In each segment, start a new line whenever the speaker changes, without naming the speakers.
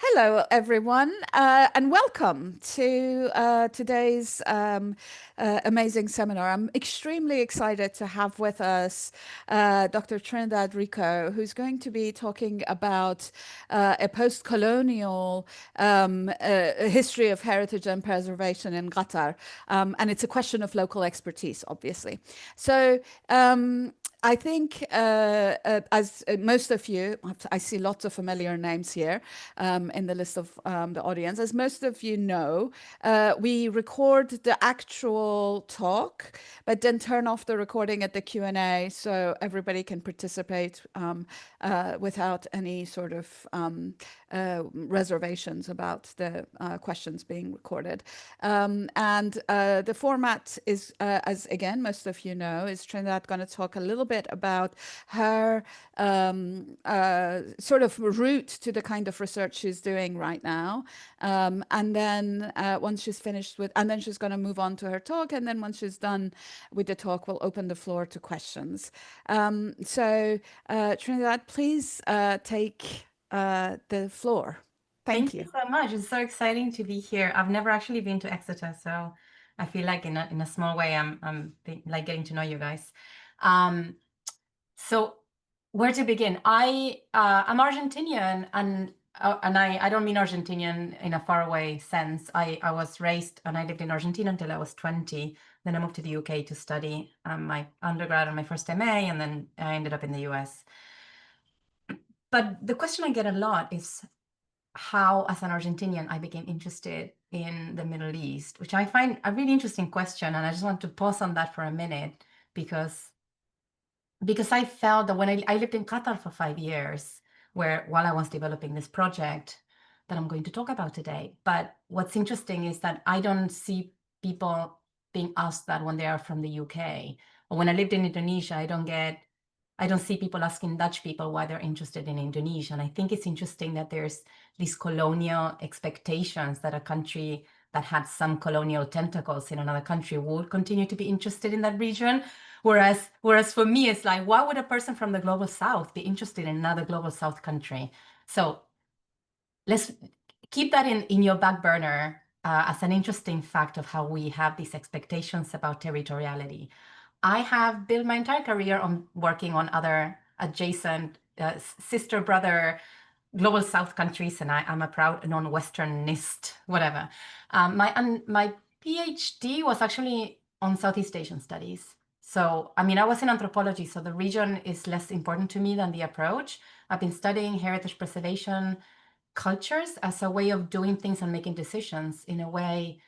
Hello, everyone, and welcome to today's amazing seminar. I'm extremely excited to have with us Dr. Trinidad Rico, who's going to be talking about a post-colonial history of heritage and preservation in Qatar. And it's a question of local expertise, obviously. So I think, as most of you, I see lots of familiar names here in the list of the audience. As most of you know, we record the actual talk, but then turn off the recording at the Q&A so everybody can participate without any sort of reservations about the questions being recorded. And the format is, as again, most of you know, is Trinidad going to talk a little bit about her sort of route to the kind of research she's doing right now. And then once she's finished with, and then she's going to move on to her talk. And then once she's done with the talk, we'll open the floor to questions. So Trinidad, please take the floor. Thank
Thank you
you.
so much. It's so exciting to be here. I've never actually been to Exeter, so I feel like in a small way, I'm like getting to know you guys. So where to begin? I'm Argentinian, and I don't mean Argentinian in a faraway sense. I was raised and I lived in Argentina until I was 20. Then I moved to the UK to study my undergrad and my first MA, and then I ended up in the US. But the question I get a lot is how, as an Argentinian, I became interested in the Middle East, which I find a really interesting question. And I just want to pause on that for a minute because I felt that when I lived in Qatar for 5 years, while I was developing this project that I'm going to talk about today. But what's interesting is that I don't see people being asked that when they are from the UK. Or when I lived in Indonesia, I don't see people asking Dutch people why they're interested in Indonesia. And I think it's interesting that there's these colonial expectations that a country that had some colonial tentacles in another country would continue to be interested in that region. Whereas for me, it's like, why would a person from the global south be interested in another global south country? So let's keep that in your back burner as an interesting fact of how we have these expectations about territoriality. I have built my entire career on working on other adjacent sister brother global south countries, and I'm a proud non-Westernist, whatever. My PhD was actually on Southeast Asian studies. So, I mean, I was in anthropology, so the region is less important to me than the approach. I've been studying heritage preservation cultures as a way of doing things and making decisions. In a way,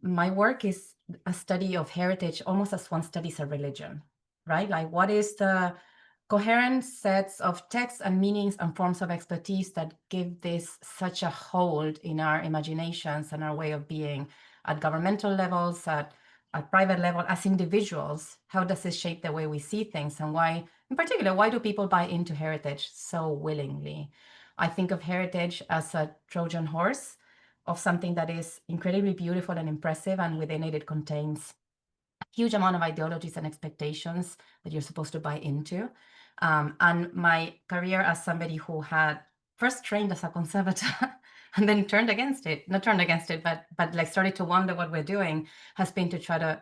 my work is a study of heritage almost as one studies a religion, right? Like, what is the coherent sets of texts and meanings and forms of expertise that give this such a hold in our imaginations and our way of being at governmental levels, at private level, as individuals? How does this shape the way we see things? And why, in particular, why do people buy into heritage so willingly? I think of heritage as a Trojan horse of something that is incredibly beautiful and impressive, and within it, it contains a huge amount of ideologies and expectations that you're supposed to buy into. And my career as somebody who had first trained as a conservator and then turned against it, not turned against it, but like started to wonder what we're doing, has been to try to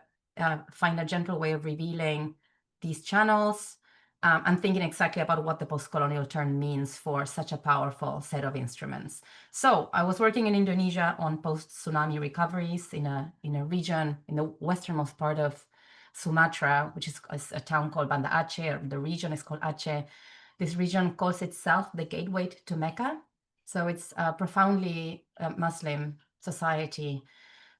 find a gentle way of revealing these channels and thinking exactly about what the post-colonial term means for such a powerful set of instruments. So I was working in Indonesia on post-tsunami recoveries in a region in the westernmost part of Sumatra, which is a town called Banda Aceh, or the region is called Aceh. This region calls itself the gateway to Mecca. So it's a profoundly Muslim society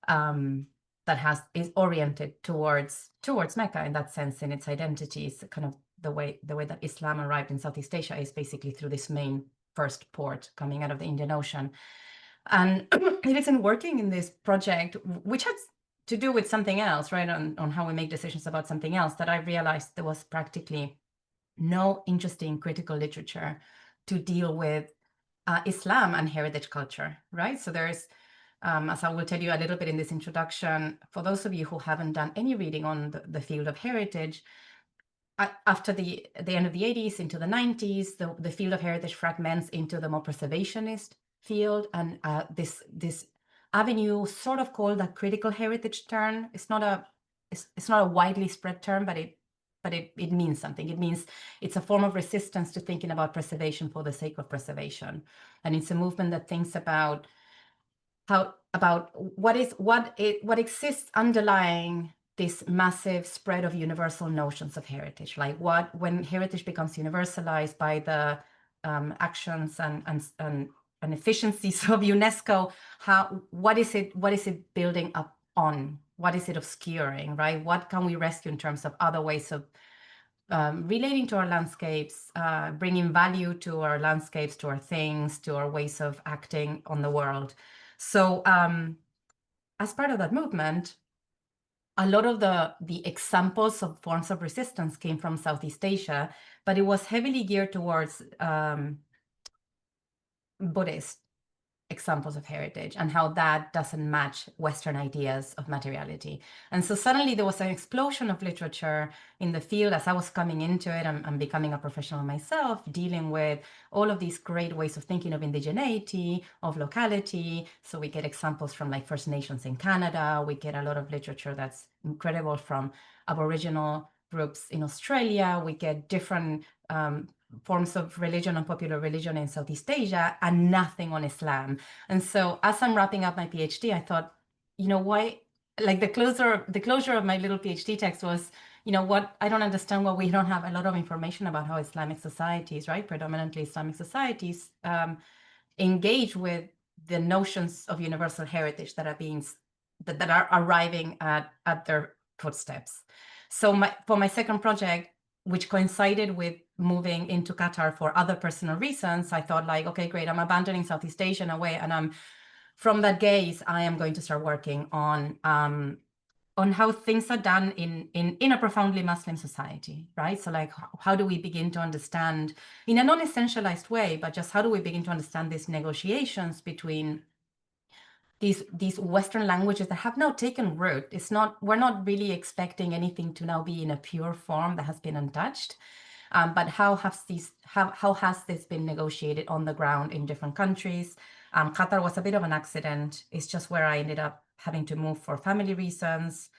that is oriented towards Mecca in that sense, in its identity. It's kind of the way that Islam arrived in Southeast Asia is basically through this main first port coming out of the Indian Ocean. And it isn't working in this project, which has to do with something else, right? On how we make decisions about something else, that I realized there was practically no interesting critical literature to deal with Islam and heritage culture, right? So there's, as I will tell you a little bit in this introduction, for those of you who haven't done any reading on the field of heritage, after the end of the 80s into the 90s, the field of heritage fragments into the more preservationist field, and this avenue sort of called a critical heritage term. It's not a widely spread term, but it means something. It means it's a form of resistance to thinking about preservation for the sake of preservation, and it's a movement that thinks about what exists underlying this massive spread of universal notions of heritage, like when heritage becomes universalized by the actions and efficiencies of UNESCO, what is it building up on? What is it obscuring, right? What can we rescue in terms of other ways of relating to our landscapes, bringing value to our landscapes, to our things, to our ways of acting on the world. So as part of that movement, a lot of the examples of forms of resistance came from Southeast Asia, but it was heavily geared towards Buddhist examples of heritage and how that doesn't match Western ideas of materiality. And so suddenly there was an explosion of literature in the field as I was coming into it. I'm becoming a professional myself, dealing with all of these great ways of thinking of indigeneity, of locality. So we get examples from like First Nations in Canada. We get a lot of literature that's incredible from Aboriginal groups in Australia. We get different forms of religion and popular religion in Southeast Asia, and nothing on Islam. And so as I'm wrapping up my PhD, I thought, why, like the closure of my little PhD text was, what, I don't understand why we don't have a lot of information about how Islamic societies, right, predominantly Islamic societies, engage with the notions of universal heritage that are arriving at their footsteps. So for my second project, which coincided with moving into Qatar for other personal reasons, I thought like, okay, great, I'm abandoning Southeast Asia in a way, and from that gaze, I am going to start working on how things are done in a profoundly Muslim society, right? So like, how do we begin to understand in a non-essentialized way, but just how do we begin to understand these negotiations between these Western languages that have now taken root? We're not really expecting anything to now be in a pure form that has been untouched. But how has this been negotiated on the ground in different countries? Qatar was a bit of an accident. It's just where I ended up having to move for family reasons.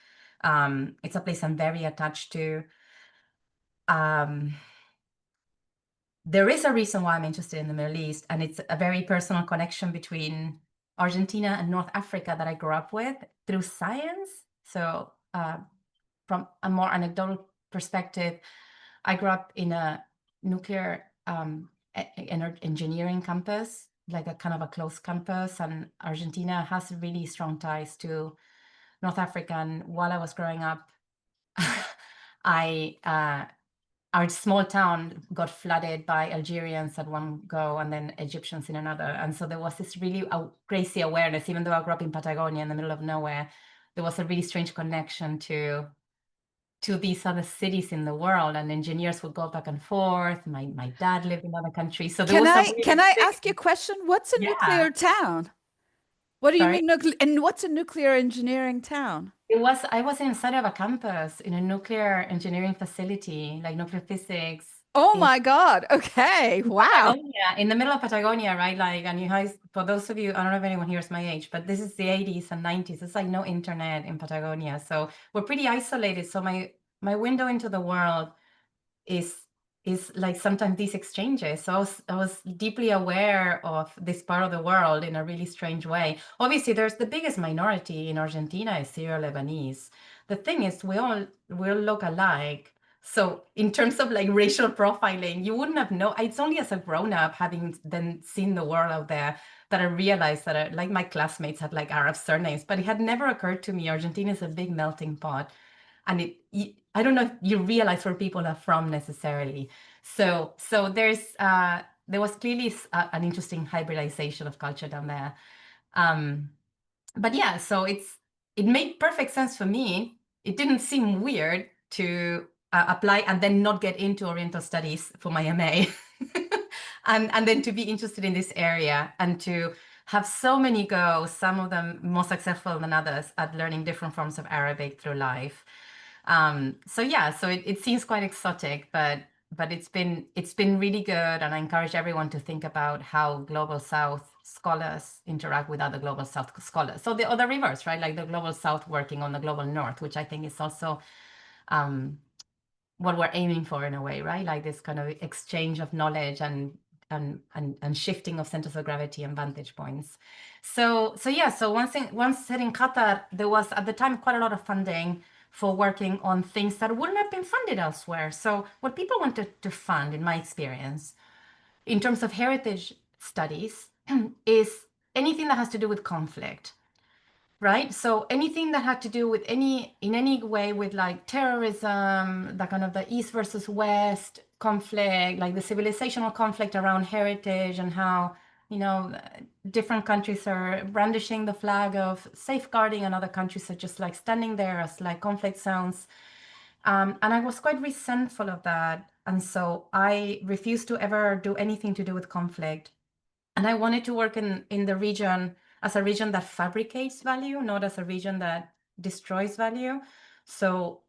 It's a place I'm very attached to. There is a reason why I'm interested in the Middle East, and it's a very personal connection between Argentina and North Africa that I grew up with through science. So from a more anecdotal perspective, I grew up in a nuclear engineering campus, like a kind of a closed campus, and Argentina has really strong ties to North Africa. And while I was growing up, our small town got flooded by Algerians at one go and then Egyptians in another. And so there was this really crazy awareness, even though I grew up in Patagonia in the middle of nowhere, there was a really strange connection to these other cities in the world, and engineers would go back and forth. My dad lived in other countries. So there was a
Can
really
I
big,
ask you a question? What's a
yeah,
nuclear town? What do you
sorry.
mean and what's a nuclear engineering town?
I was inside of a campus in a nuclear engineering facility, like nuclear physics
Oh
in
my God. Okay. Wow.
Patagonia, in the middle of Patagonia, right? Like, and you guys, for those of you, I don't know if anyone here is my age, but this is the 80s and 90s. It's like no internet in Patagonia. So we're pretty isolated. So my window into the world is like sometimes these exchanges. So I was deeply aware of this part of the world in a really strange way. Obviously, there's the biggest minority in Argentina is Syro-Lebanese. The thing is, we all look alike. So in terms of like racial profiling, you wouldn't have known. It's only as a grown-up, having then seen the world out there, that I realized that like my classmates had like Arab surnames, but it had never occurred to me. Argentina is a big melting pot. And I don't know if you realize where people are from necessarily. So there was clearly an interesting hybridization of culture down there. But yeah, so it made perfect sense for me. It didn't seem weird to apply and then not get into Oriental Studies for my MA, and then to be interested in this area and to have so many go, some of them more successful than others, at learning different forms of Arabic through life. So yeah, so it seems quite exotic, but but it's been really good, and I encourage everyone to think about how Global South scholars interact with other Global South scholars. So the other reverse, right? Like the Global South working on the Global North, which I think is also what we're aiming for in a way, right? Like this kind of exchange of knowledge and shifting of centers of gravity and vantage points. So once set in Qatar, there was at the time quite a lot of funding for working on things that wouldn't have been funded elsewhere. So what people wanted to fund, in my experience, in terms of heritage studies, is anything that has to do with conflict, right? So anything that had to do with in any way with like terrorism, the kind of the East versus West conflict, like the civilizational conflict around heritage and how, different countries are brandishing the flag of safeguarding and other countries are just like standing there as like conflict zones. And I was quite resentful of that. And so I refused to ever do anything to do with conflict. And I wanted to work in the region as a region that fabricates value, not as a region that destroys value. So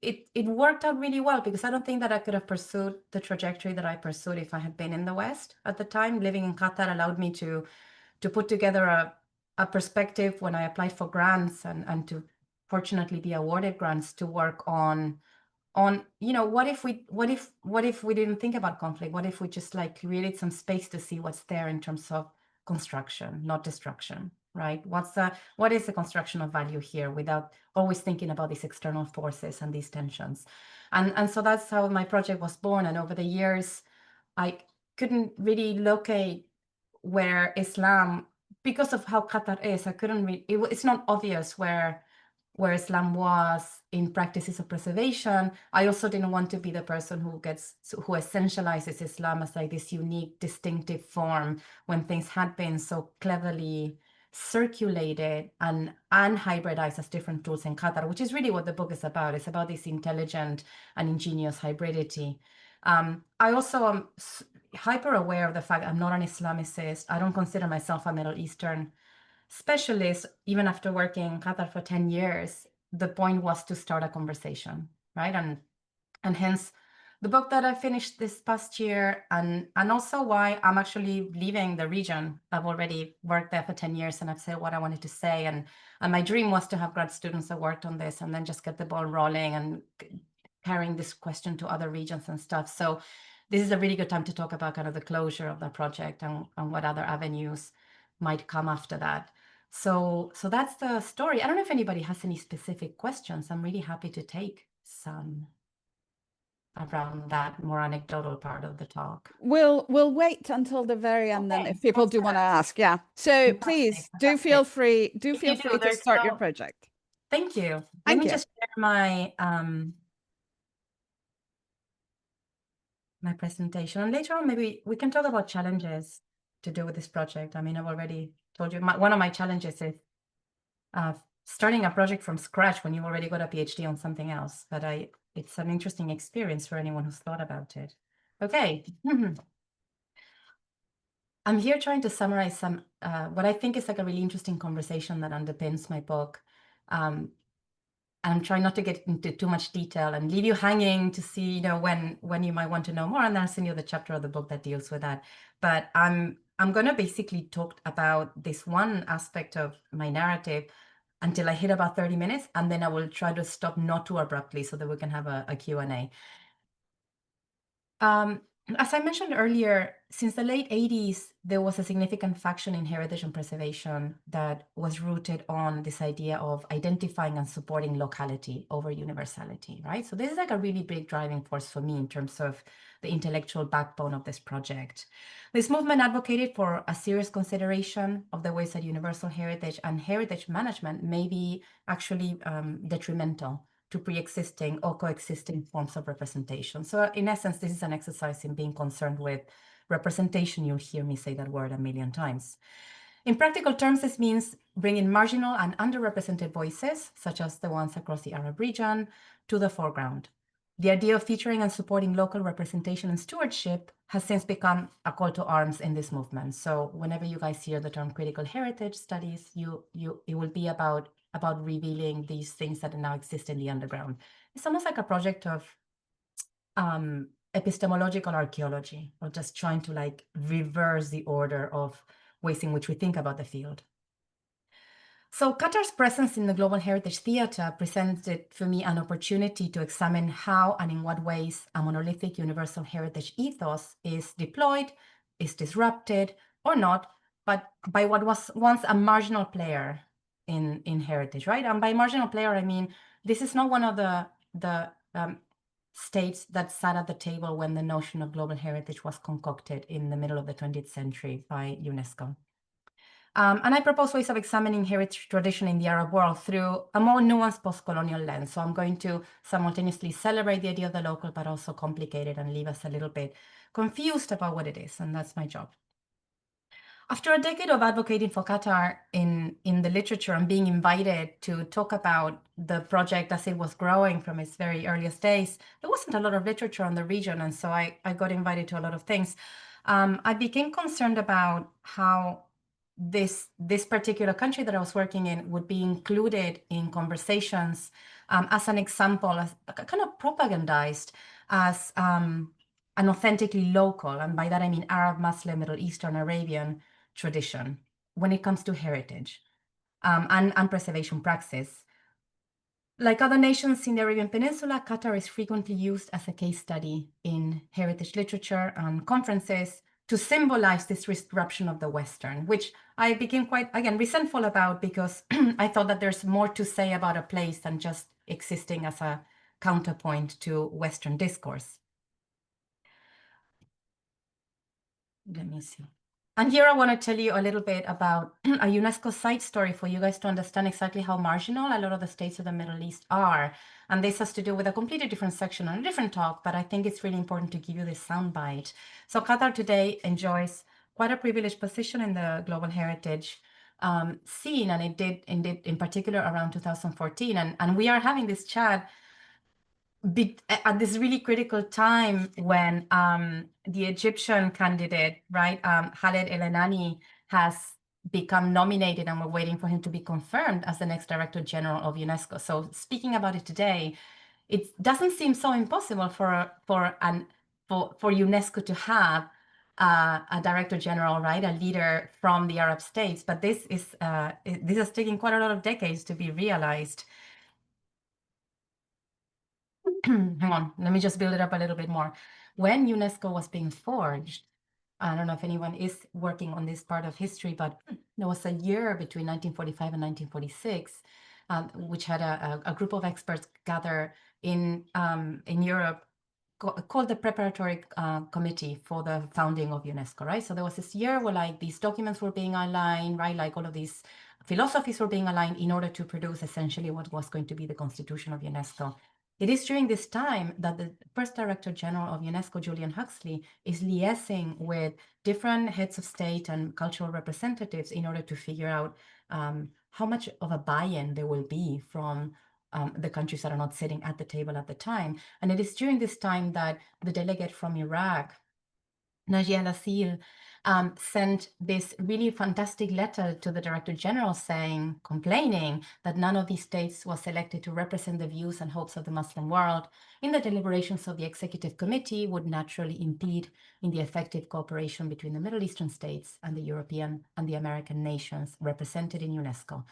it worked out really well, because I don't think that I could have pursued the trajectory that I pursued if I had been in the West at the time. Living in Qatar allowed me to put together a perspective when I applied for grants and to fortunately be awarded grants to work on what if we didn't think about conflict? What if we just like created some space to see what's there in terms of construction, not destruction, right? What is the construction of value here, without always thinking about these external forces and these tensions? And so that's how my project was born. And over the years, I couldn't really locate where Islam, because of how Qatar is, I couldn't really, it's not obvious where Islam was in practices of preservation. I also didn't want to be the person who essentializes Islam as like this unique, distinctive form, when things had been so cleverly circulated and hybridized as different tools in Qatar, which is really what the book is about. It's about this intelligent and ingenious hybridity. I also am hyper aware of the fact I'm not an Islamicist. I don't consider myself a Middle Eastern specialist. Even after working in Qatar for 10 years, the point was to start a conversation, right? And hence the book that I finished this past year, and also why I'm actually leaving the region. I've already worked there for 10 years and I've said what I wanted to say. And my dream was to have grad students that worked on this and then just get the ball rolling and carrying this question to other regions and stuff. So this is a really good time to talk about kind of the closure of the project and what other avenues might come after that. So that's the story. I don't know if anybody has any specific questions. I'm really happy to take some around that more anecdotal part of the talk.
We'll wait until the very end then
Okay,
if people do want to ask. Yeah. So
fantastic,
please do
fantastic.
feel free
If you do,
to start your project.
Thank you. Let
Thank
me
you.
just share my my presentation, and later on maybe we can talk about challenges to do with this project. I mean, I've already told you one of my challenges is starting a project from scratch when you've already got a PhD on something else. But it's an interesting experience for anyone who's thought about it. Okay. I'm here trying to summarize some what I think is like a really interesting conversation that underpins my book. I'm trying not to get into too much detail and leave you hanging to see, when you might want to know more, and then I'll send you the chapter of the book that deals with that. But I'm going to basically talk about this one aspect of my narrative until I hit about 30 minutes, and then I will try to stop not too abruptly so that we can have a Q&A. As I mentioned earlier, since the late 80s, there was a significant faction in heritage and preservation that was rooted on this idea of identifying and supporting locality over universality, right? So this is like a really big driving force for me in terms of the intellectual backbone of this project. This movement advocated for a serious consideration of the ways that universal heritage and heritage management may be actually detrimental to pre-existing or coexisting forms of representation. So in essence, this is an exercise in being concerned with representation. You'll hear me say that word a million times. In practical terms, this means bringing marginal and underrepresented voices, such as the ones across the Arab region, to the foreground. The idea of featuring and supporting local representation and stewardship has since become a call to arms in this movement. So whenever you guys hear the term critical heritage studies, it will be about revealing these things that now exist in the underground. It's almost like a project of epistemological archaeology, or just trying to like reverse the order of ways in which we think about the field. So Qatar's presence in the Global Heritage Theatre presented for me an opportunity to examine how and in what ways a monolithic universal heritage ethos is deployed, is disrupted, or not, but by what was once a marginal player in heritage, right? And by marginal player, I mean, this is not one of the states that sat at the table when the notion of global heritage was concocted in the middle of the 20th century by UNESCO. And I propose ways of examining heritage tradition in the Arab world through a more nuanced postcolonial lens. So I'm going to simultaneously celebrate the idea of the local, but also complicate it and leave us a little bit confused about what it is. And that's my job. After a decade of advocating for Qatar in the literature and being invited to talk about the project as it was growing from its very earliest days, there wasn't a lot of literature on the region. And so I got invited to a lot of things. I became concerned about how this particular country that I was working in would be included in conversations as an example, as kind of propagandized as an authentically local, and by that I mean Arab, Muslim, Middle Eastern, Arabian tradition when it comes to heritage and preservation praxis. Like other nations in the Arabian Peninsula, Qatar is frequently used as a case study in heritage literature and conferences to symbolize this disruption of the Western, which I became quite, again, resentful about because I thought that there's more to say about a place than just existing as a counterpoint to Western discourse. Let me see. And here I want to tell you a little bit about a UNESCO side story for you guys to understand exactly how marginal a lot of the states of the Middle East are. And this has to do with a completely different section on a different talk, but I think it's really important to give you this soundbite. So Qatar today enjoys quite a privileged position in the global heritage scene, and it did in particular around 2014. And we are having this chat at this really critical time when the Egyptian candidate, right, Khaled El Enani, has become nominated, and we're waiting for him to be confirmed as the next Director General of UNESCO. So speaking about it today, it doesn't seem so impossible for UNESCO to have a Director General, right, a leader from the Arab states. But this is taking quite a lot of decades to be realized. Hang on, let me just build it up a little bit more. When UNESCO was being forged, I don't know if anyone is working on this part of history, but there was a year between 1945 and 1946, which had a group of experts gather in Europe called the Preparatory Committee for the founding of UNESCO, right? So there was this year where like these documents were being aligned, right? Like all of these philosophies were being aligned in order to produce essentially what was going to be the constitution of UNESCO. It is during this time that the first Director General of UNESCO, Julian Huxley, is liaising with different heads of state and cultural representatives in order to figure out how much of a buy-in there will be from the countries that are not sitting at the table at the time. And it is during this time that the delegate from Iraq, Najia Al-Assil, sent this really fantastic letter to the Director General complaining that none of these states was selected to represent the views and hopes of the Muslim world in the deliberations of the Executive Committee would naturally impede in the effective cooperation between the Middle Eastern states and the European and the American nations represented in UNESCO,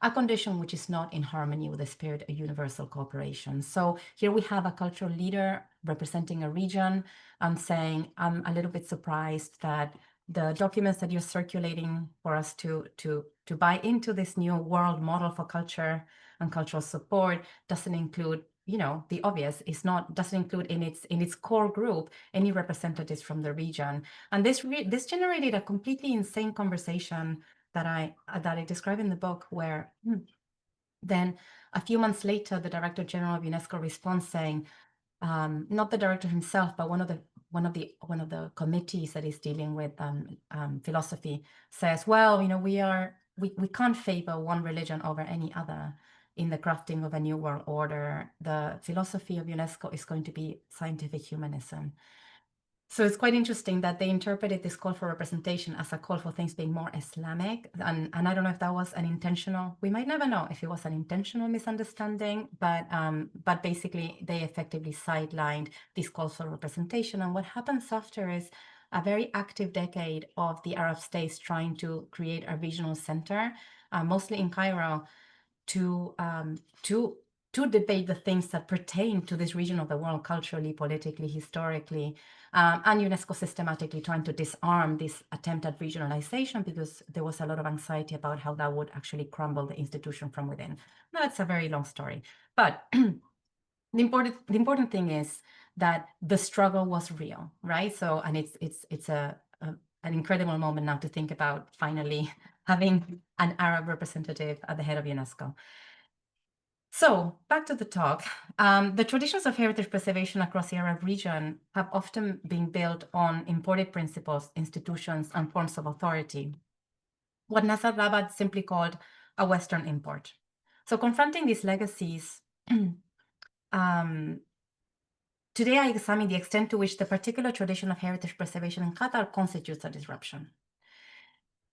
a condition which is not in harmony with the spirit of universal cooperation. So here we have a cultural leader representing a region saying, I'm a little bit surprised that the documents that you're circulating for us to buy into this new world model for culture and cultural support doesn't include, you know, the obvious. Doesn't include in its core group any representatives from the region. And this generated a completely insane conversation that I describe in the book, where then a few months later, the Director General of UNESCO responds saying, not the director himself, but one of the committees that is dealing with philosophy says, well, you know, we can't favor one religion over any other in the crafting of a new world order. The philosophy of UNESCO is going to be scientific humanism. So it's quite interesting that they interpreted this call for representation as a call for things being more Islamic. And I don't know if that was an intentional, we might never know if it was an intentional misunderstanding, but basically they effectively sidelined these calls for representation. And what happens after is a very active decade of the Arab states trying to create a regional center, mostly in Cairo, to debate the things that pertain to this region of the world, culturally, politically, historically, and UNESCO systematically trying to disarm this attempt at regionalization, because there was a lot of anxiety about how that would actually crumble the institution from within. Now, it's a very long story, but the important thing is that the struggle was real, right? So, and it's an incredible moment now to think about finally having an Arab representative at the head of UNESCO. So back to the talk. The traditions of heritage preservation across the Arab region have often been built on imported principles, institutions, and forms of authority, what Nasser Rabat simply called a Western import. So confronting these legacies, today I examine the extent to which the particular tradition of heritage preservation in Qatar constitutes a disruption.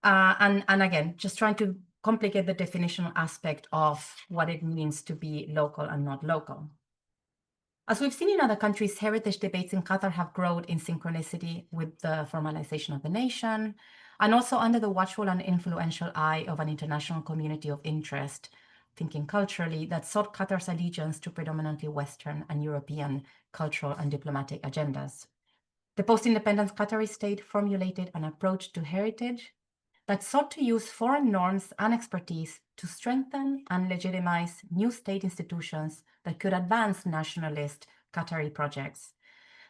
And again, just trying to complicate the definitional aspect of what it means to be local and not local. As we've seen in other countries, heritage debates in Qatar have grown in synchronicity with the formalization of the nation, and also under the watchful and influential eye of an international community of interest, thinking culturally, that sought Qatar's allegiance to predominantly Western and European cultural and diplomatic agendas. The post-independence Qatari state formulated an approach to heritage that sought to use foreign norms and expertise to strengthen and legitimize new state institutions that could advance nationalist Qatari projects.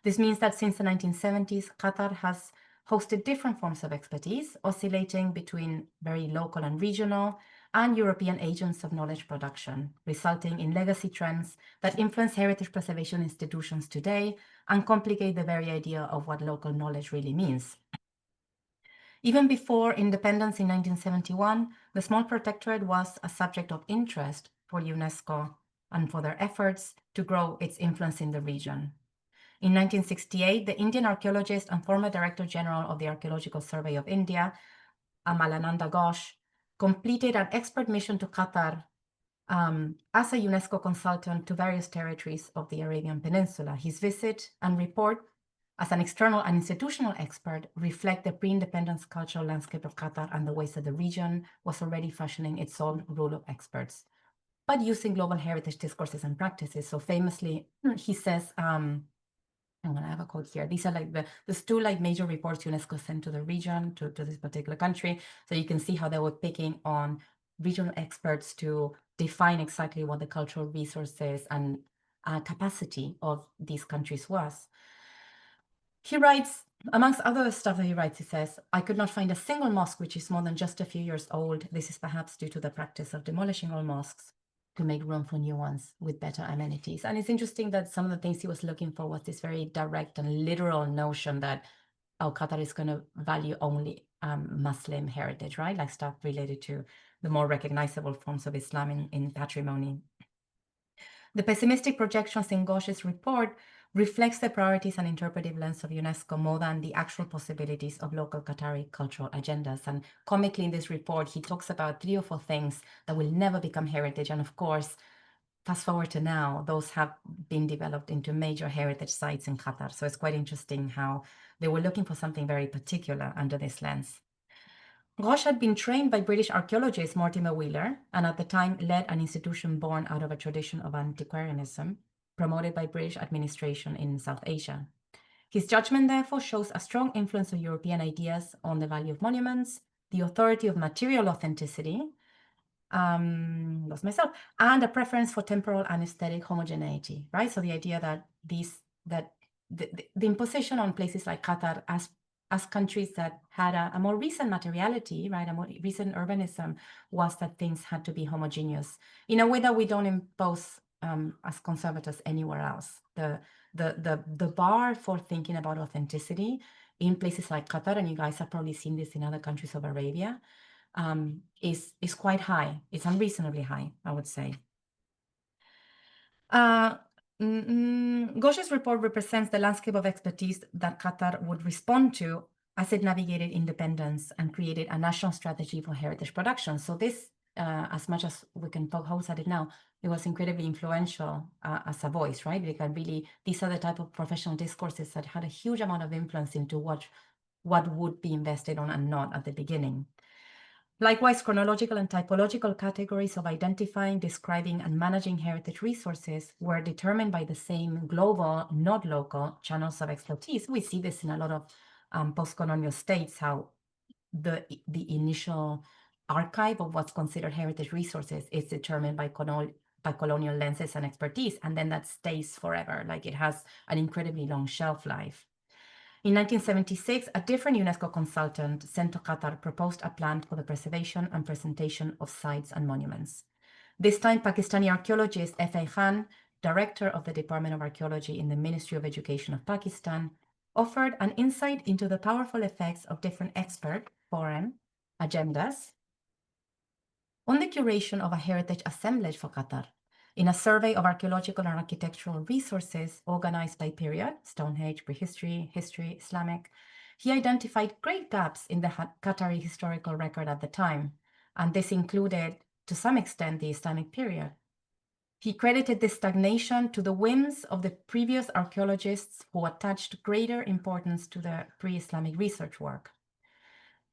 This means that since the 1970s, Qatar has hosted different forms of expertise, oscillating between very local and regional and European agents of knowledge production, resulting in legacy trends that influence heritage preservation institutions today and complicate the very idea of what local knowledge really means. Even before independence in 1971, the small protectorate was a subject of interest for UNESCO and for their efforts to grow its influence in the region. In 1968, the Indian archaeologist and former Director General of the Archaeological Survey of India, Amalananda Ghosh, completed an expert mission to Qatar as a UNESCO consultant to various territories of the Arabian Peninsula. His visit and report as an external and institutional expert reflect the pre-independence cultural landscape of Qatar and the ways that the region was already fashioning its own rule of experts, but using global heritage discourses and practices. So famously, he says, I'm going to have a quote here. These are like there's two like major reports UNESCO sent to the region, to this particular country. So you can see how they were picking on regional experts to define exactly what the cultural resources and capacity of these countries was. He writes, amongst other stuff that he writes, he says, I could not find a single mosque which is more than just a few years old. This is perhaps due to the practice of demolishing all mosques to make room for new ones with better amenities. And it's interesting that some of the things he was looking for was this very direct and literal notion that, oh, Qatar is going to value only Muslim heritage, right? Like stuff related to the more recognizable forms of Islam in patrimony. The pessimistic projections in Ghosh's report reflects the priorities and interpretive lens of UNESCO more than the actual possibilities of local Qatari cultural agendas. And comically in this report, he talks about 3 or 4 things that will never become heritage. And of course, fast forward to now, those have been developed into major heritage sites in Qatar. So it's quite interesting how they were looking for something very particular under this lens. Ghosh had been trained by British archaeologist Mortimer Wheeler, and at the time led an institution born out of a tradition of antiquarianism promoted by British administration in South Asia. His judgment, therefore, shows a strong influence of European ideas on the value of monuments, the authority of material authenticity, lost myself, and a preference for temporal and aesthetic homogeneity, right? So the idea that the imposition on places like Qatar as countries that had a more recent materiality, right, a more recent urbanism, was that things had to be homogeneous in a way that we don't impose as conservators anywhere else. The bar for thinking about authenticity in places like Qatar, and you guys have probably seen this in other countries of Arabia, is quite high. It's unreasonably high, I would say. Ghosh's report represents the landscape of expertise that Qatar would respond to as it navigated independence and created a national strategy for heritage production. So this, as much as we can poke holes at it now, it was incredibly influential as a voice, right? Because really, these are the type of professional discourses that had a huge amount of influence into what would be invested on and not at the beginning. Likewise, chronological and typological categories of identifying, describing, and managing heritage resources were determined by the same global, not local, channels of expertise. We see this in a lot of post-colonial states, how the initial archive of what's considered heritage resources is determined by colonial lenses and expertise, and then that stays forever. Like, it has an incredibly long shelf life. In 1976, a different UNESCO consultant sent to Qatar proposed a plan for the preservation and presentation of sites and monuments. This time, Pakistani archaeologist F.A. Khan, director of the Department of Archaeology in the Ministry of Education of Pakistan, offered an insight into the powerful effects of different expert, foreign, agendas on the curation of a heritage assemblage for Qatar. In a survey of archaeological and architectural resources organized by period, Stonehenge, prehistory, history, Islamic, he identified great gaps in the Qatari historical record at the time, and this included, to some extent, the Islamic period. He credited this stagnation to the whims of the previous archaeologists who attached greater importance to the pre-Islamic research work.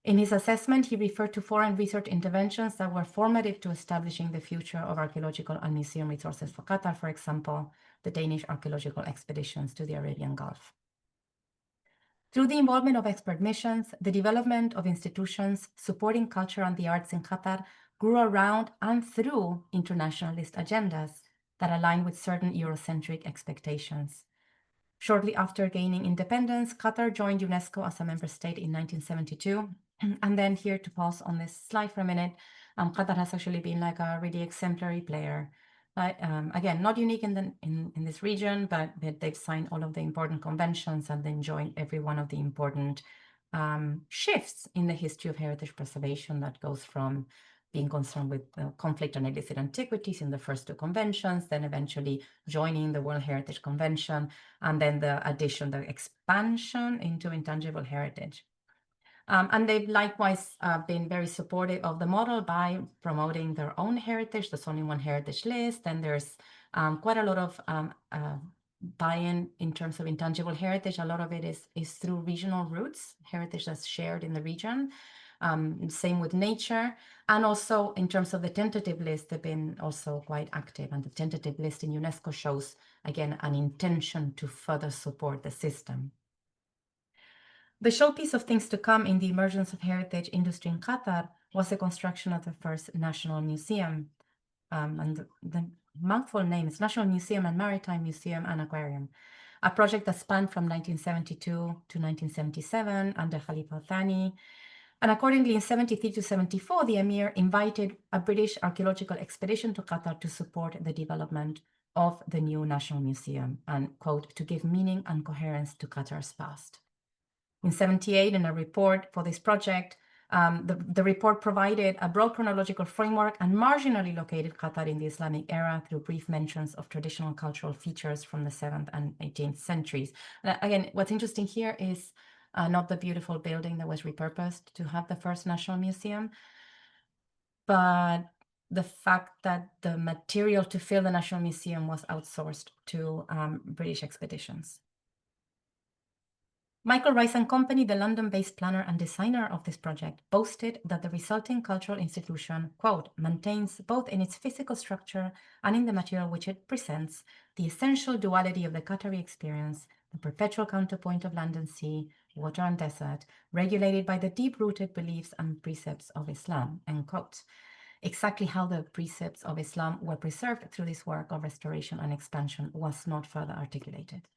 In his assessment, he referred to foreign research interventions that were formative to establishing the future of archaeological and museum resources for Qatar, for example, the Danish archaeological expeditions to the Arabian Gulf. Through the involvement of expert missions, the development of institutions supporting culture and the arts in Qatar grew around and through internationalist agendas that align with certain Eurocentric expectations. Shortly after gaining independence, Qatar joined UNESCO as a member state in 1972. And then, here to pause on this slide for a minute, Qatar has actually been like a really exemplary player. Again, not unique in this region, but they've signed all of the important conventions and then joined every one of the important shifts in the history of heritage preservation that goes from being concerned with conflict and illicit antiquities in the first two conventions, then eventually joining the World Heritage Convention, and then the expansion into intangible heritage. And they've likewise been very supportive of the model by promoting their own heritage. There's only one heritage list, and there's quite a lot of buy-in in terms of intangible heritage. A lot of it is through regional roots, heritage that's shared in the region. Same with nature. And also in terms of the tentative list, they've been also quite active. And the tentative list in UNESCO shows, again, an intention to further support the system. The showpiece of things to come in the emergence of heritage industry in Qatar was the construction of the first national museum. And the mouthful name is National Museum and Maritime Museum and Aquarium, a project that spanned from 1972 to 1977 under Khalifa Thani. And accordingly, in 73 to 74, the Emir invited a British archaeological expedition to Qatar to support the development of the new National Museum and, quote, to give meaning and coherence to Qatar's past. In 78, in a report for this project, the report provided a broad chronological framework and marginally located Qatar in the Islamic era through brief mentions of traditional cultural features from the 7th and 18th centuries. Again, what's interesting here is not the beautiful building that was repurposed to have the first national museum, but the fact that the material to fill the National Museum was outsourced to British expeditions. Michael Rice and Company, the London-based planner and designer of this project, boasted that the resulting cultural institution, quote, maintains both in its physical structure and in the material which it presents the essential duality of the Qatari experience, the perpetual counterpoint of land and sea, water and desert, regulated by the deep-rooted beliefs and precepts of Islam, end quote. Exactly how the precepts of Islam were preserved through this work of restoration and expansion was not further articulated.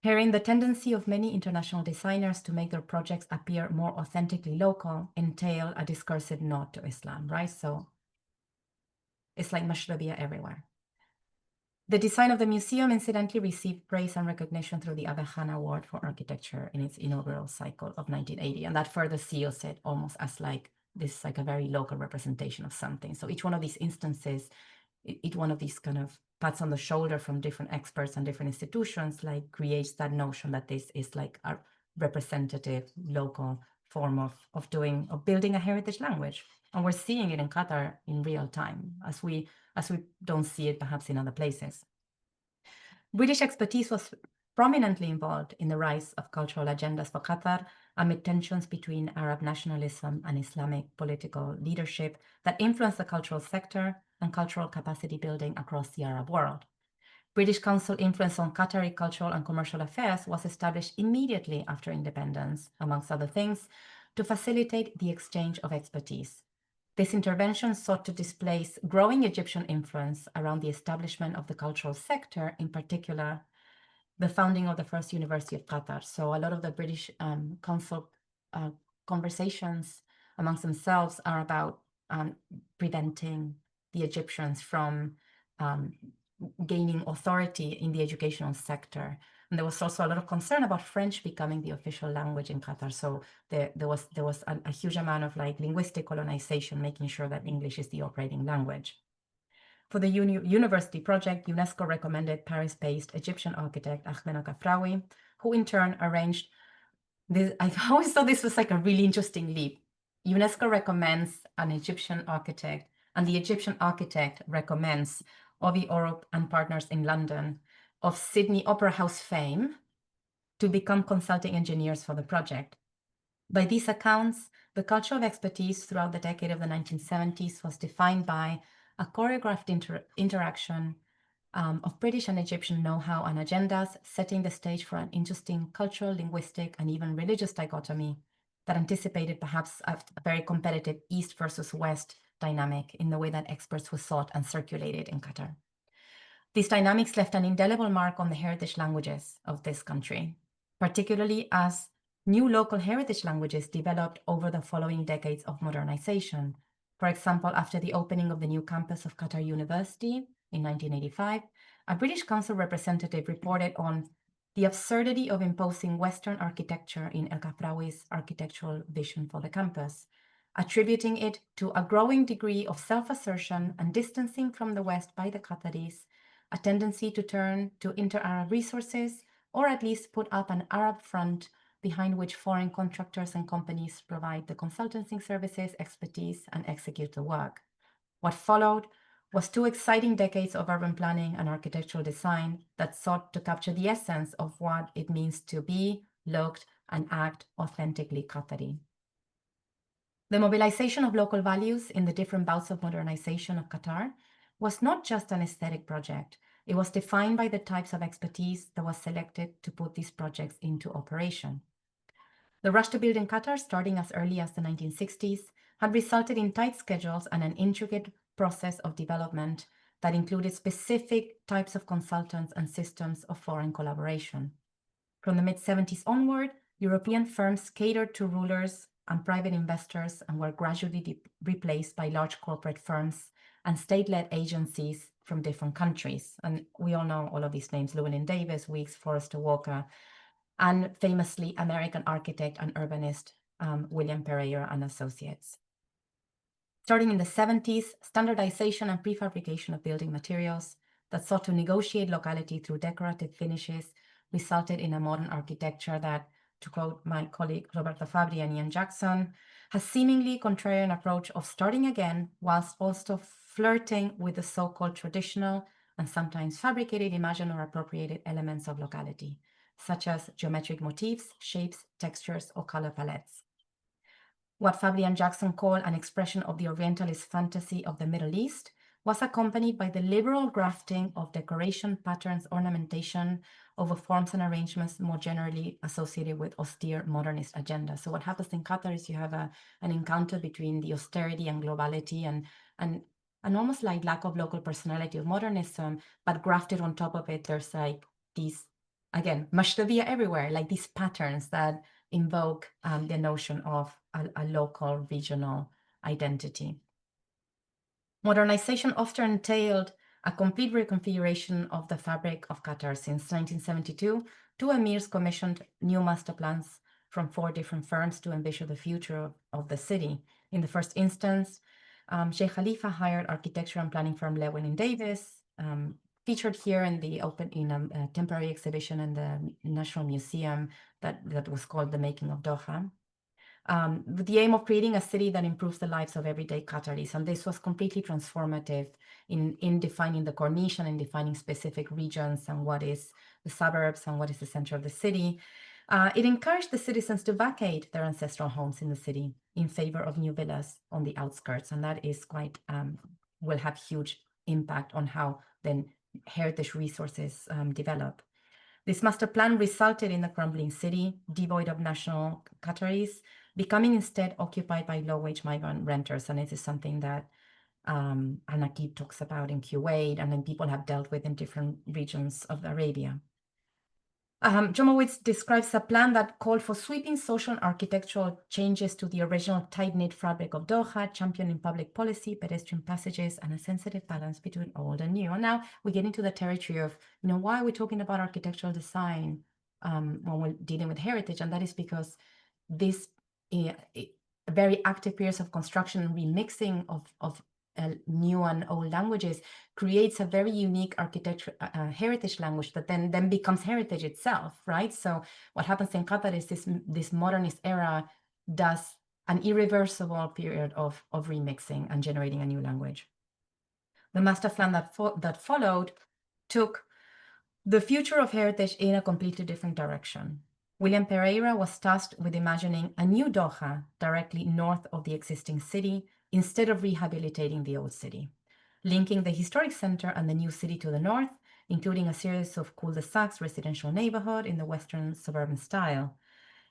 Hearing the tendency of many international designers to make their projects appear more authentically local entail a discursive nod to Islam, right? So it's like mashrabiyah everywhere. The design of the museum incidentally received praise and recognition through the Aga Khan Award for Architecture in its inaugural cycle of 1980. And that further seals it almost as like this, like a very local representation of something. So each one of these instances, each one of these kind of pats on the shoulder from different experts and different institutions like creates that notion that this is like a representative local form of building a heritage language. And we're seeing it in Qatar in real time, as we don't see it perhaps in other places. British expertise was prominently involved in the rise of cultural agendas for Qatar amid tensions between Arab nationalism and Islamic political leadership that influenced the cultural sector and cultural capacity building across the Arab world. British Council influence on Qatari cultural and commercial affairs was established immediately after independence, amongst other things, to facilitate the exchange of expertise. This intervention sought to displace growing Egyptian influence around the establishment of the cultural sector, in particular, the founding of the first University of Qatar. So a lot of the British Council conversations amongst themselves are about preventing the Egyptians from gaining authority in the educational sector. And there was also a lot of concern about French becoming the official language in Qatar. So there was a huge amount of like linguistic colonization, making sure that English is the operating language. For the university project, UNESCO recommended Paris-based Egyptian architect Ahmed Al-Kafraoui, who in turn arranged this. I always thought this was like a really interesting leap. UNESCO recommends an Egyptian architect, and the Egyptian architect recommends Ovi Orup and partners in London of Sydney Opera House fame to become consulting engineers for the project. By these accounts, the culture of expertise throughout the decade of the 1970s was defined by a choreographed interaction of British and Egyptian know-how and agendas, setting the stage for an interesting cultural, linguistic, and even religious dichotomy that anticipated perhaps a very competitive East versus West dynamic in the way that experts were sought and circulated in Qatar. These dynamics left an indelible mark on the heritage languages of this country, particularly as new local heritage languages developed over the following decades of modernization. For example, after the opening of the new campus of Qatar University in 1985, a British Council representative reported on the absurdity of imposing Western architecture in El-Kafraoui's architectural vision for the campus, attributing it to a growing degree of self-assertion and distancing from the West by the Qataris, a tendency to turn to inter-Arab resources, or at least put up an Arab front behind which foreign contractors and companies provide the consulting services, expertise, and execute the work. What followed was 2 exciting decades of urban planning and architectural design that sought to capture the essence of what it means to be, look, and act authentically Qatari. The mobilization of local values in the different bouts of modernization of Qatar was not just an aesthetic project. It was defined by the types of expertise that was selected to put these projects into operation. The rush to build in Qatar, starting as early as the 1960s, had resulted in tight schedules and an intricate process of development that included specific types of consultants and systems of foreign collaboration. From the mid-70s onward, European firms catered to rulers and private investors and were gradually replaced by large corporate firms and state-led agencies from different countries. And we all know all of these names: Llewellyn Davis, Weeks, Forrester Walker, and famously American architect and urbanist William Pereira and Associates. Starting in the 70s, standardization and prefabrication of building materials that sought to negotiate locality through decorative finishes resulted in a modern architecture that, to quote my colleague Roberto Fabri and Ian Jackson, has seemingly contrarian approach of starting again whilst also flirting with the so-called traditional and sometimes fabricated, imagined, or appropriated elements of locality, such as geometric motifs, shapes, textures, or color palettes. What Fabri and Jackson call an expression of the Orientalist fantasy of the Middle East was accompanied by the liberal grafting of decoration, patterns, ornamentation over forms and arrangements more generally associated with austere modernist agendas. So what happens in Qatar is you have an encounter between the austerity and globality and almost like lack of local personality of modernism, but grafted on top of it, there's like these, again, mashtabia everywhere, like these patterns that invoke the notion of a local regional identity. Modernization often entailed a complete reconfiguration of the fabric of Qatar. Since 1972, 2 emirs commissioned new master plans from 4 different firms to envision the future of the city. In the first instance, Sheikh Khalifa hired architecture and planning firm Llewellyn Davis, featured here in the a temporary exhibition in the National Museum that was called The Making of Doha, with the aim of creating a city that improves the lives of everyday Qataris. And this was completely transformative in defining the corniche and in defining specific regions and what is the suburbs and what is the center of the city. It encouraged the citizens to vacate their ancestral homes in the city in favor of new villas on the outskirts. And that is quite, will have huge impact on how then heritage resources develop. This master plan resulted in a crumbling city, devoid of national Qataris, becoming instead occupied by low-wage migrant renters. And it is something that Anaqib talks about in Kuwait, and then people have dealt with in different regions of Arabia. Jomowitz describes a plan that called for sweeping social and architectural changes to the original tight-knit fabric of Doha, championing public policy, pedestrian passages, and a sensitive balance between old and new. And now we get into the territory of, why are we talking about architectural design when we're dealing with heritage? And that is because this very active periods of construction and remixing of new and old languages creates a very unique architecture heritage language that then becomes heritage itself, right? So what happens in Qatar is this modernist era does an irreversible period of remixing and generating a new language. The master plan that followed took the future of heritage in a completely different direction. William Pereira was tasked with imagining a new Doha directly north of the existing city instead of rehabilitating the old city, linking the historic center and the new city to the north, including a series of cul-de-sacs residential neighborhood in the Western suburban style.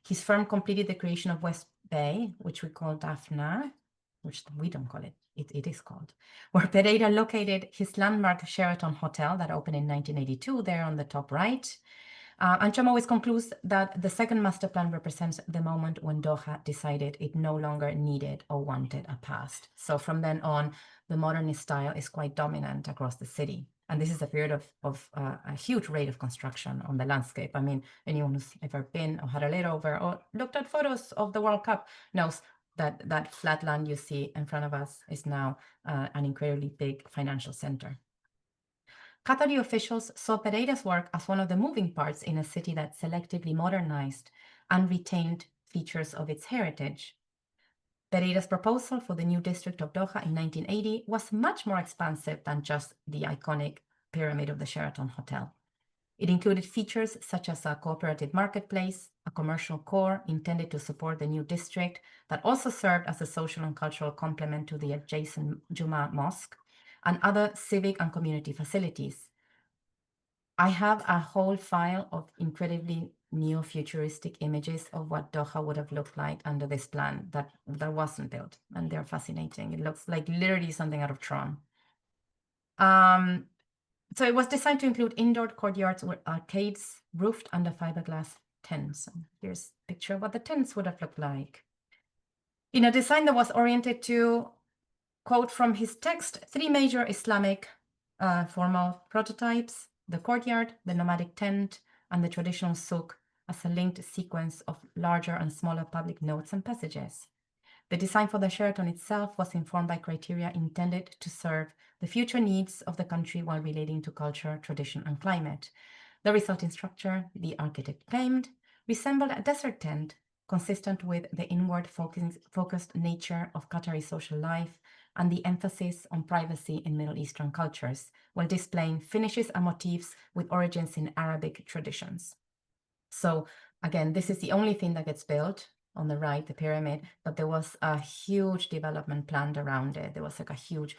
His firm completed the creation of West Bay, which we call Daphna, which we don't call it, it is called, where Pereira located his landmark Sheraton Hotel that opened in 1982 there on the top right. And Chomowitz concludes that the second master plan represents the moment when Doha decided it no longer needed or wanted a past. So from then on, the modernist style is quite dominant across the city. And this is a period of a huge rate of construction on the landscape. I mean, anyone who's ever been or had a layover or looked at photos of the World Cup knows that that flat land you see in front of us is now an incredibly big financial center. Qatari officials saw Pereira's work as one of the moving parts in a city that selectively modernized and retained features of its heritage. Pereira's proposal for the new district of Doha in 1980 was much more expansive than just the iconic pyramid of the Sheraton Hotel. It included features such as a cooperative marketplace, a commercial core intended to support the new district that also served as a social and cultural complement to the adjacent Juma Mosque, and other civic and community facilities. I have a whole file of incredibly neo-futuristic images of what Doha would have looked like under this plan that wasn't built, and they're fascinating. It looks like literally something out of Tron. So it was designed to include indoor courtyards with arcades roofed under fiberglass tents. And here's a picture of what the tents would have looked like. In a design that was oriented to, quote from his text, 3 major Islamic formal prototypes: the courtyard, the nomadic tent, and the traditional souk, as a linked sequence of larger and smaller public nodes and passages. The design for the Sheraton itself was informed by criteria intended to serve the future needs of the country while relating to culture, tradition, and climate. The resulting structure, the architect claimed, resembled a desert tent, consistent with the inward-focused nature of Qatari social life and the emphasis on privacy in Middle Eastern cultures, while displaying finishes and motifs with origins in Arabic traditions. So again, this is the only thing that gets built on the right, the pyramid, but there was a huge development planned around it. There was like a huge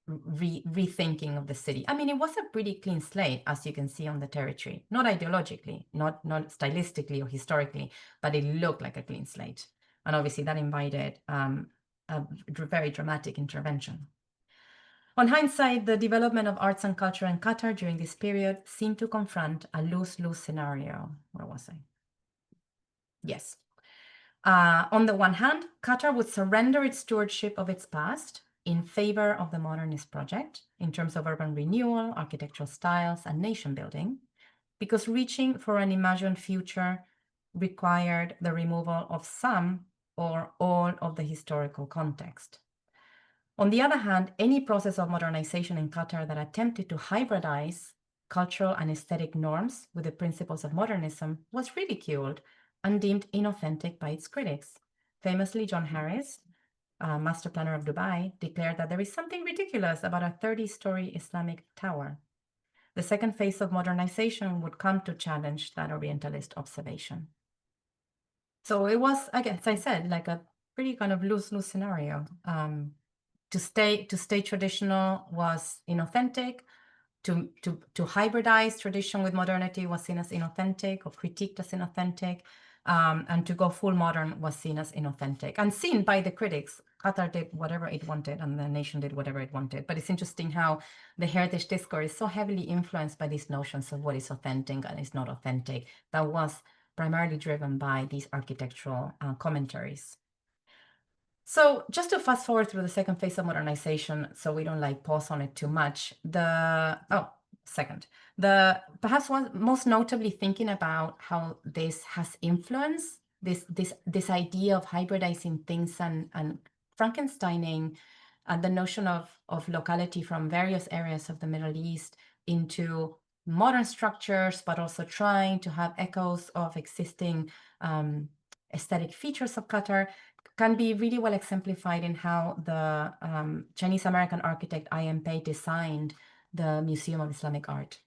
rethinking of the city. I mean, it was a pretty clean slate, as you can see on the territory, not ideologically, not stylistically or historically, but it looked like a clean slate. And obviously that invited a very dramatic intervention. On hindsight, the development of arts and culture in Qatar during this period seemed to confront a lose-lose scenario. Where was I? Yes. On the one hand, Qatar would surrender its stewardship of its past in favor of the modernist project in terms of urban renewal, architectural styles, and nation building, because reaching for an imagined future required the removal of some or all of the historical context. On the other hand, any process of modernization in Qatar that attempted to hybridize cultural and aesthetic norms with the principles of modernism was ridiculed and deemed inauthentic by its critics. Famously, John Harris, master planner of Dubai, declared that there is something ridiculous about a 30-story Islamic tower. The second phase of modernization would come to challenge that Orientalist observation. So it was, again, as I said, like a pretty kind of lose-lose scenario. To stay traditional was inauthentic. To hybridize tradition with modernity was seen as inauthentic or critiqued as inauthentic. And to go full modern was seen as inauthentic and seen by the critics. Qatar did whatever it wanted and the nation did whatever it wanted. But it's interesting how the heritage discourse is so heavily influenced by these notions of what is authentic and is not authentic. That was primarily driven by these architectural commentaries. So just to fast forward through the second phase of modernization, so we don't like pause on it too much. Perhaps one most notably thinking about how this has influenced this idea of hybridizing things and Frankensteining and the notion of locality from various areas of the Middle East into modern structures, but also trying to have echoes of existing aesthetic features of Qatar can be really well exemplified in how the Chinese American architect I.M. Pei designed the Museum of Islamic Art.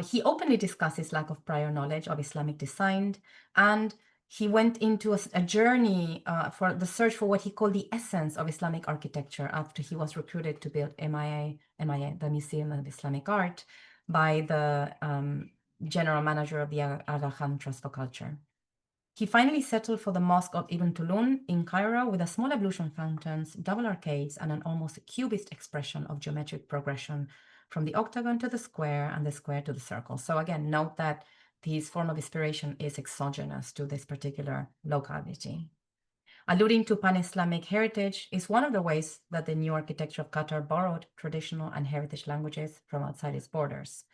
He openly discussed his lack of prior knowledge of Islamic design, and he went into a journey for the search for what he called the essence of Islamic architecture after he was recruited to build MIA, the Museum of Islamic Art, by the general manager of the Aga Khan Trust for Culture. He finally settled for the Mosque of Ibn Tulun in Cairo with a small ablution fountains, double arcades, and an almost cubist expression of geometric progression from the octagon to the square and the square to the circle. So again, note that his form of inspiration is exogenous to this particular locality. Alluding to pan-Islamic heritage is one of the ways that the new architecture of Qatar borrowed traditional and heritage languages from outside its borders.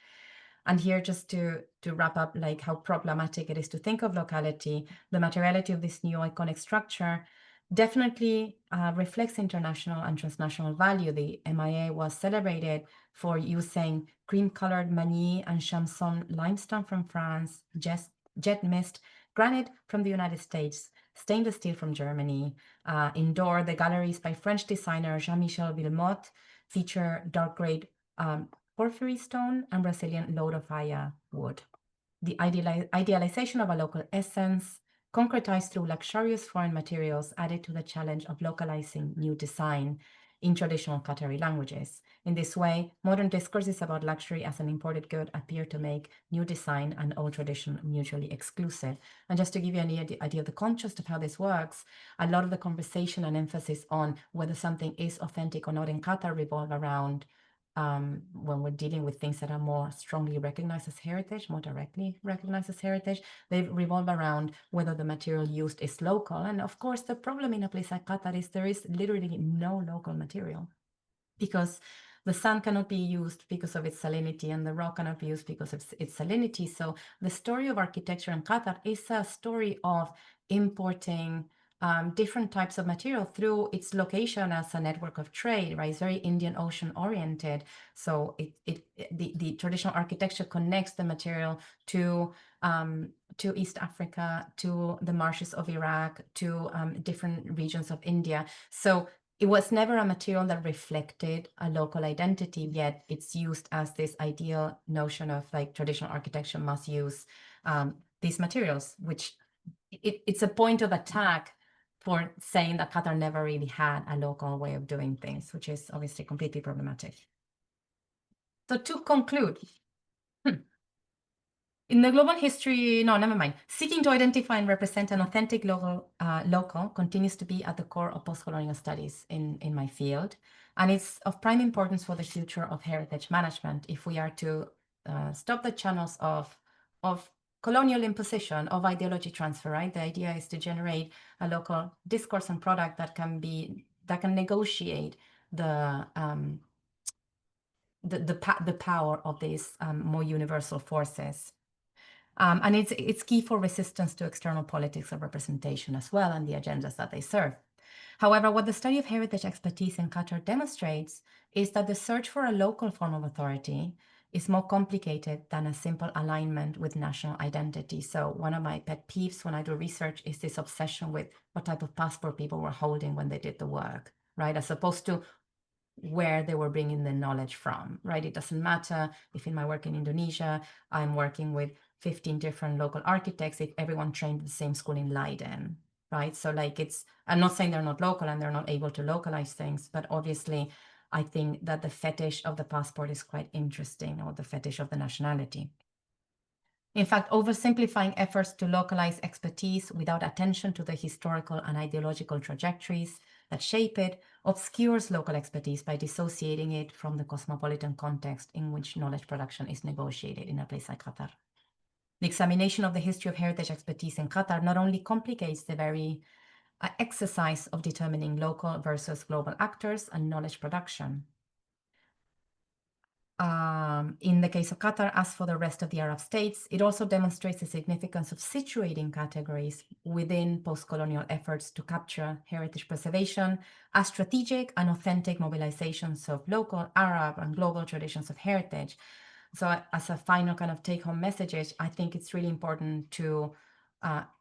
And here, just to wrap up, like how problematic it is to think of locality, the materiality of this new iconic structure definitely reflects international and transnational value. The MIA was celebrated for using cream-colored Magny and Chamson limestone from France, jet mist granite from the United States, stainless steel from Germany. Indoor, the galleries by French designer Jean-Michel Villemotte feature dark gray porphyry stone and Brazilian lodo-faia wood. The idealization of a local essence, concretized through luxurious foreign materials, added to the challenge of localizing new design in traditional Qatari languages. In this way, modern discourses about luxury as an imported good appear to make new design and old tradition mutually exclusive. And just to give you an idea of the contrast of how this works, a lot of the conversation and emphasis on whether something is authentic or not in Qatar revolve around when we're dealing with things that are more strongly recognized as heritage, more directly recognized as heritage, they revolve around whether the material used is local. And of course, the problem in a place like Qatar is there is literally no local material because the sand cannot be used because of its salinity and the rock cannot be used because of its salinity. So the story of architecture in Qatar is a story of importing different types of material through its location as a network of trade, right? It's very Indian Ocean oriented. So the traditional architecture connects the material to East Africa, to the marshes of Iraq, to different regions of India. So it was never a material that reflected a local identity, yet it's used as this ideal notion of like traditional architecture must use these materials, which it's a point of attack for saying that Qatar never really had a local way of doing things, which is obviously completely problematic. So to conclude, in the global history, no, never mind. Seeking to identify and represent an authentic local continues to be at the core of postcolonial studies in my field. And it's of prime importance for the future of heritage management if we are to stop the channels of colonial imposition, of ideology transfer, right? The idea is to generate a local discourse and product that can negotiate the power of these more universal forces. And it's key for resistance to external politics of representation as well and the agendas that they serve. However, what the study of heritage expertise in Qatar demonstrates is that the search for a local form of authority is more complicated than a simple alignment with national identity. So one of my pet peeves when I do research is this obsession with what type of passport people were holding when they did the work, right? As opposed to where they were bringing the knowledge from, right? It doesn't matter if in my work in Indonesia, I'm working with 15 different local architects, if everyone trained at the same school in Leiden, right? So like I'm not saying they're not local and they're not able to localize things, but obviously I think that the fetish of the passport is quite interesting, or the fetish of the nationality. In fact, oversimplifying efforts to localize expertise without attention to the historical and ideological trajectories that shape it obscures local expertise by dissociating it from the cosmopolitan context in which knowledge production is negotiated in a place like Qatar. The examination of the history of heritage expertise in Qatar not only complicates the very exercise of determining local versus global actors and knowledge production. In the case of Qatar, as for the rest of the Arab states, it also demonstrates the significance of situating categories within post-colonial efforts to capture heritage preservation as strategic and authentic mobilizations of local, Arab, and global traditions of heritage. So as a final kind of take-home message, I think it's really important to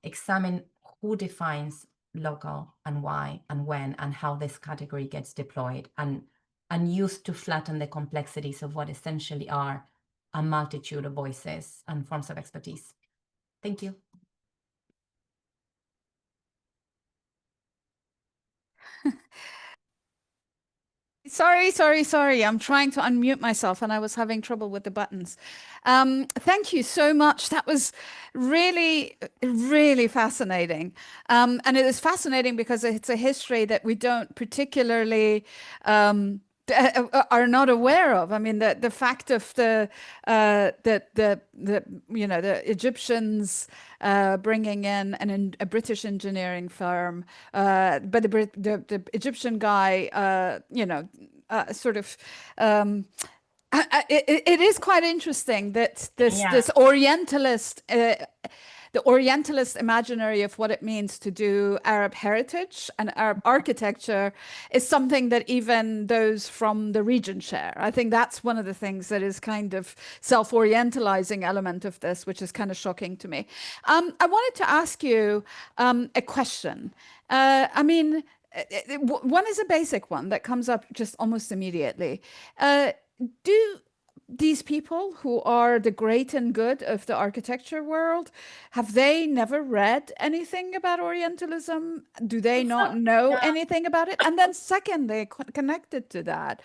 examine who defines local and why and when and how this category gets deployed and used to flatten the complexities of what essentially are a multitude of voices and forms of expertise. Thank you.
Sorry. I'm trying to unmute myself and I was having trouble with the buttons. Thank you so much. That was really, really fascinating. And it is fascinating because it's a history that we don't particularly are not aware of. I mean, the fact of the Egyptians bringing in a British engineering firm, but the Egyptian guy, sort of. It is quite interesting that this Orientalist, the Orientalist imaginary of what it means to do Arab heritage and Arab architecture is something that even those from the region share. I think that's one of the things that is kind of self-orientalizing element of this, which is kind of shocking to me. I wanted to ask you a question. I mean, one is a basic one that comes up just almost immediately. Do these people who are the great and good of the architecture world, have they never read anything about Orientalism? Do they not know anything about it? And then secondly, connected to that,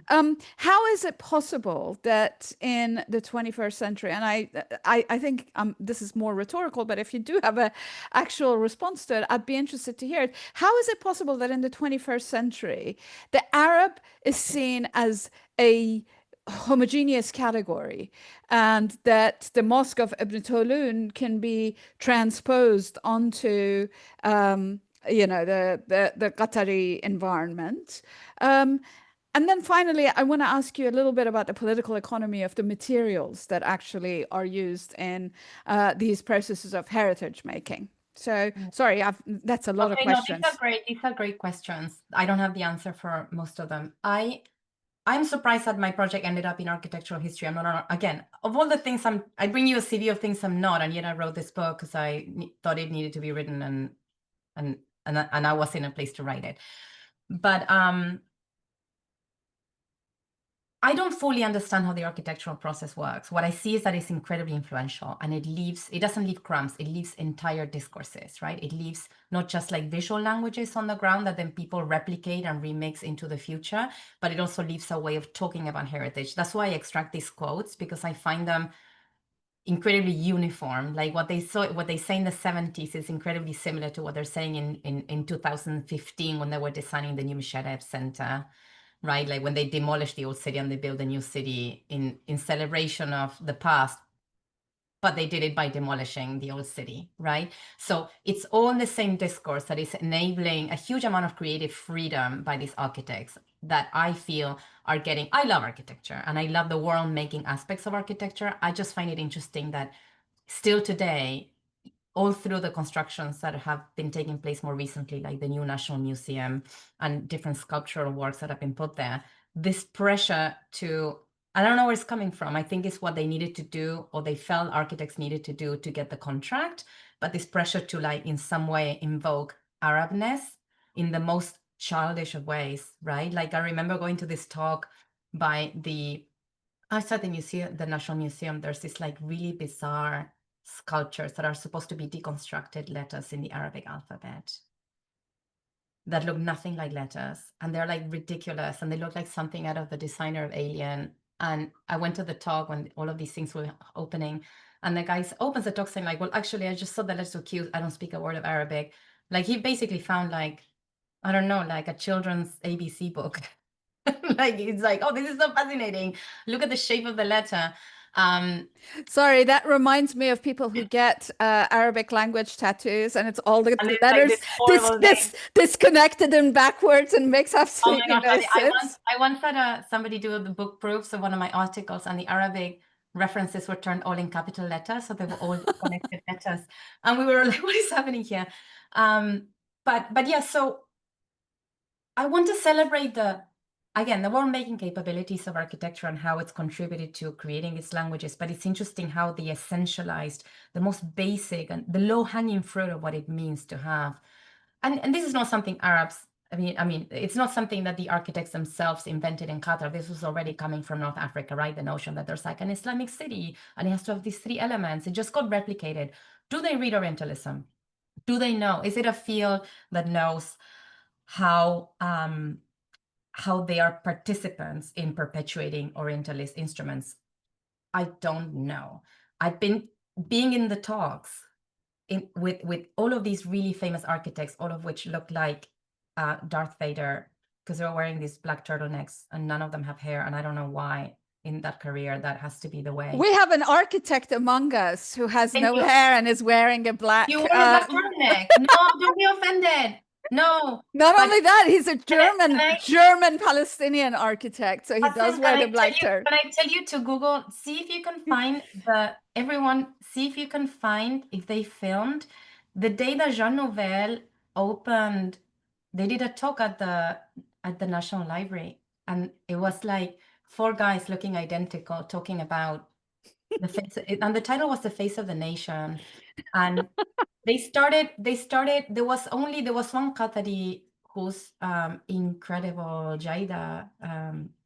how is it possible that in the 21st century, and I think this is more rhetorical, but if you do have an actual response to it, I'd be interested to hear it. How is it possible that in the 21st century, the Arab is seen as a homogeneous category, and that the Mosque of Ibn Tulun can be transposed onto the Qatari environment? And then finally, I want to ask you a little bit about the political economy of the materials that actually are used in these processes of heritage making. So sorry, that's a lot of questions.
No, these are great questions. I don't have the answer for most of them. I'm surprised that my project ended up in architectural history. I'm not, again, of all the things I bring you a CV of things I'm not, and yet I wrote this book because I thought it needed to be written and I was in a place to write it. But I don't fully understand how the architectural process works. What I see is that it's incredibly influential, and it doesn't leave crumbs, it leaves entire discourses, right? It leaves not just like visual languages on the ground that then people replicate and remix into the future, but it also leaves a way of talking about heritage. That's why I extract these quotes, because I find them incredibly uniform. Like what they say in the 70s is incredibly similar to what they're saying in 2015 when they were designing the new Musharraf Center. Right, like when they demolished the old city and they built a new city in celebration of the past, but they did it by demolishing the old city, right? So it's all the same discourse that is enabling a huge amount of creative freedom by these architects that I feel are getting. I love architecture and I love the world making aspects of architecture. I just find it interesting that still today, all through the constructions that have been taking place more recently, like the new National Museum and different sculptural works that have been put there, this pressure to, I don't know where it's coming from. I think it's what they needed to do, or they felt architects needed to do to get the contract, but this pressure to like in some way invoke Arabness in the most childish of ways, right? Like I remember going to this talk by outside the museum, the National Museum, there's this like really bizarre sculptures that are supposed to be deconstructed letters in the Arabic alphabet that look nothing like letters, and they're like ridiculous, and they look like something out of the designer of Alien. And I went to the talk when all of these things were opening, and the guy opens the talk saying like, well, actually, I just saw the letters so cute. I don't speak a word of Arabic. Like he basically found like, I don't know, like a children's ABC book. Like it's like, oh, this is so fascinating. Look at the shape of the letter.
Sorry, that reminds me of people who get Arabic language tattoos, and it's all the
And it's like
letters
this horrible thing.
disconnected and backwards, and makes
Oh my
absolutely
gosh,
no
I
sense.
once had somebody do the book proofs of one of my articles, and the Arabic references were turned all in capital letters, so they were all connected letters, and we were like, "What is happening here?" But yeah, so I want to celebrate the world-making capabilities of architecture and how it's contributed to creating its languages. But it's interesting how they essentialized the most basic and the low-hanging fruit of what it means to have. And this is not something Arabs, I mean, it's not something that the architects themselves invented in Qatar. This was already coming from North Africa, right? The notion that there's like an Islamic city and it has to have these three elements. It just got replicated. Do they read Orientalism? Do they know? Is it a field that knows how they are participants in perpetuating Orientalist instruments? I don't know. I've been being in the talks with all of these really famous architects, all of which look like Darth Vader, because they're wearing these black turtlenecks and none of them have hair. And I don't know why in that career that has to be the way.
We have an architect among us who has
Thank
no
you.
hair and is wearing a black.
You wore a black turtleneck. No, don't be offended. No.
Not
But
only that, he's a
can I
German Palestinian architect, so he does
Hassan,
wear the black turtle.
can I tell you to Google, see if you can find see if you can find if they filmed the day that Jean Nouvel opened. They did a talk at the National Library, and it was like four guys looking identical talking about the face, and the title was "The Face of the Nation," and they started, there was one Qatari who's incredible, Jaida,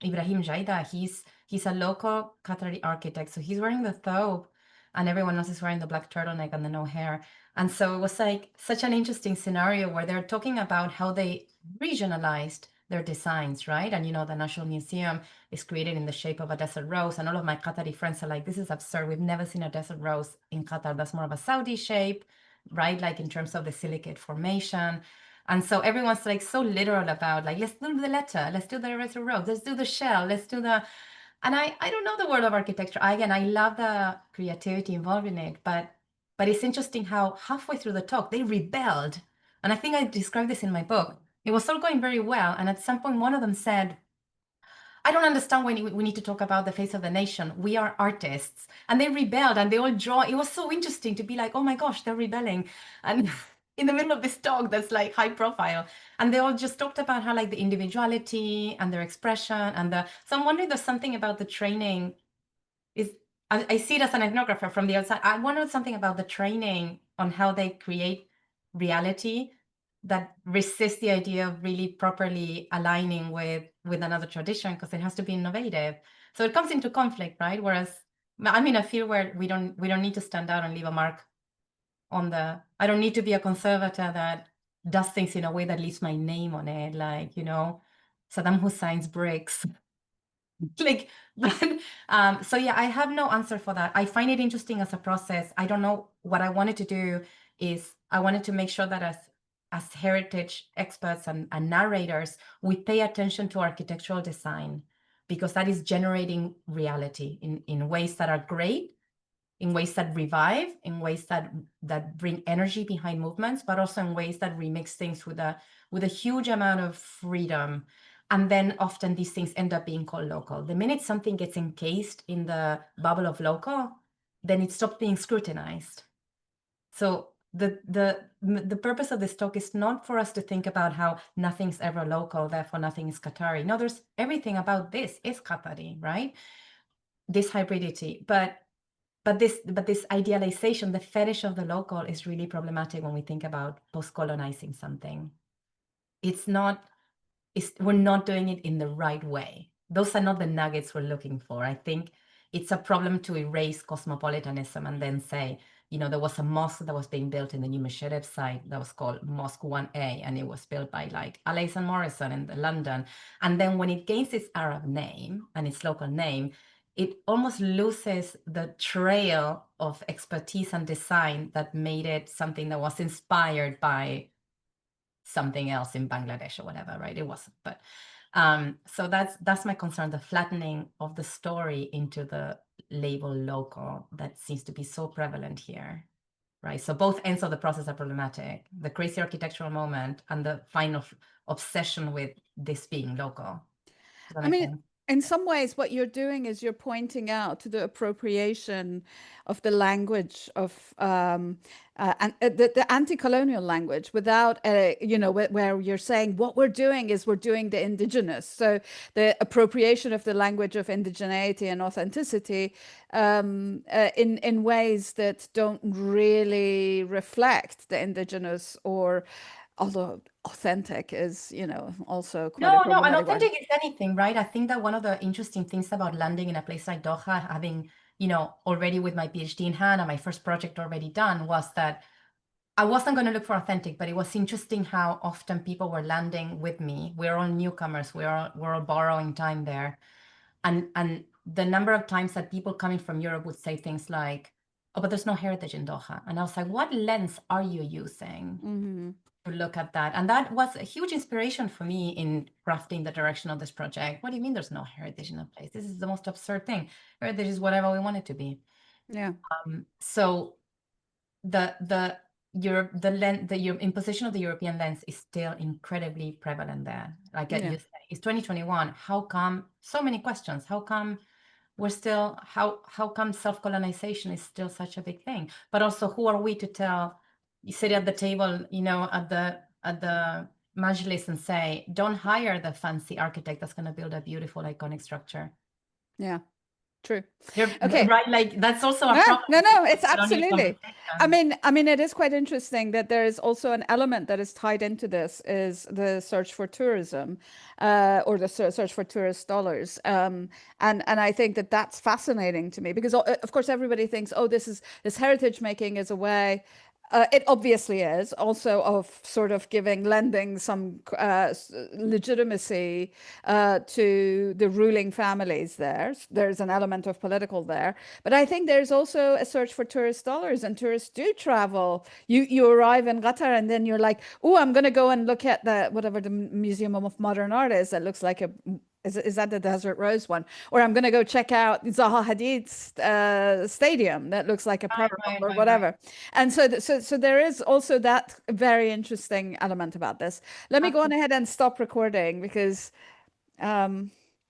Ibrahim Jaida. He's a local Qatari architect. So he's wearing the thobe and everyone else is wearing the black turtleneck and the no hair. And so it was like such an interesting scenario where they're talking about how they regionalized their designs, right? And the National Museum is created in the shape of a desert rose. And all of my Qatari friends are like, this is absurd. We've never seen a desert rose in Qatar. That's more of a Saudi shape, right? Like in terms of the silicate formation. And so everyone's like so literal about like, let's do the letter, let's do the desert rose, let's do the shell, let's do the, and I don't know the world of architecture. Again, I love the creativity involved in it, but it's interesting how halfway through the talk, they rebelled. And I think I described this in my book. It was all going very well. And at some point, one of them said, I don't understand why we need to talk about the face of the nation. We are artists. And they rebelled and they all draw. It was so interesting to be like, oh my gosh, they're rebelling. And in the middle of this talk that's like high profile. And they all just talked about how like the individuality and their expression so I'm wondering, there's something about the training I see it as an ethnographer from the outside. I wonder something about the training on how they create reality that resists the idea of really properly aligning with another tradition, because it has to be innovative. So it comes into conflict, right? Whereas I'm in a field where we don't need to stand out and leave a mark I don't need to be a conservator that does things in a way that leaves my name on it, like, Saddam Hussein's bricks. Like, so yeah, I have no answer for that. I find it interesting as a process. I don't know. What I wanted to do is I wanted to make sure that as heritage experts and narrators, we pay attention to architectural design, because that is generating reality in ways that are great, in ways that revive, in ways that bring energy behind movements, but also in ways that remix things with a huge amount of freedom. And then often these things end up being called local. The minute something gets encased in the bubble of local, then it stops being scrutinized. So the purpose of this talk is not for us to think about how nothing's ever local, therefore nothing is Qatari. No, there's everything about this is Qatari, right? This hybridity, but this idealization, the fetish of the local, is really problematic when we think about post-colonizing something. It's not, we're not doing it in the right way. Those are not the nuggets we're looking for. I think it's a problem to erase cosmopolitanism and then say, there was a mosque that was being built in the new Mesherev site that was called Mosque 1A, and it was built by like Alais and Morrison in London. And then when it gains its Arab name and its local name, it almost loses the trail of expertise and design that made it something that was inspired by something else in Bangladesh or whatever, right? It wasn't, but so that's my concern, the flattening of the story into the label local that seems to be so prevalent here, right? So both ends of the process are problematic, the crazy architectural moment and the final obsession with this being local. Does that
I
make
mean,
sense?
in some ways, what you're doing is you're pointing out to the appropriation of the language of and the anti-colonial language without where you're saying what we're doing is we're doing the indigenous. So the appropriation of the language of indigeneity and authenticity in ways that don't really reflect the indigenous, or although authentic is, also quite a
No, an
problematic word.
authentic is anything, right? I think that one of the interesting things about landing in a place like Doha, having, already with my PhD in hand and my first project already done, was that I wasn't going to look for authentic, but it was interesting how often people were landing with me. We're all newcomers. We're all borrowing time there. And the number of times that people coming from Europe would say things like, "Oh, but there's no heritage in Doha." And I was like, what lens are you using to look at that? And that was a huge inspiration for me in crafting the direction of this project. What do you mean there's no heritage in a place? This is the most absurd thing. Heritage is whatever we want it to be.
Yeah.
So the imposition of the European lens is still incredibly prevalent there. Like
Yeah.
you say, it's 2021. How come so many questions? How come we're still how come self-colonization is still such a big thing? But also, who are we to tell? You sit at the table, at the majlis and say, don't hire the fancy architect that's going to build a beautiful iconic structure.
Yeah. True. Okay.
Right, like that's also a
No,
problem.
no, it's
Colonial
absolutely.
conversation.
I mean, it is quite interesting that there is also an element that is tied into this is the search for tourism, or the search for tourist dollars. And I think that that's fascinating to me because, of course, everybody thinks, oh, this heritage making is a way. It obviously is also of sort of lending some legitimacy to the ruling families there. There's an element of political there. But I think there's also a search for tourist dollars, and tourists do travel. You arrive in Qatar and then you're like, oh, I'm going to go and look at whatever the Museum of Modern Art is that looks like is that the Desert Rose one? Or I'm going to go check out Zaha Hadid's stadium that looks like a pearl or
Right.
whatever. And so there is also that very interesting element about this. Let me go on ahead and stop recording because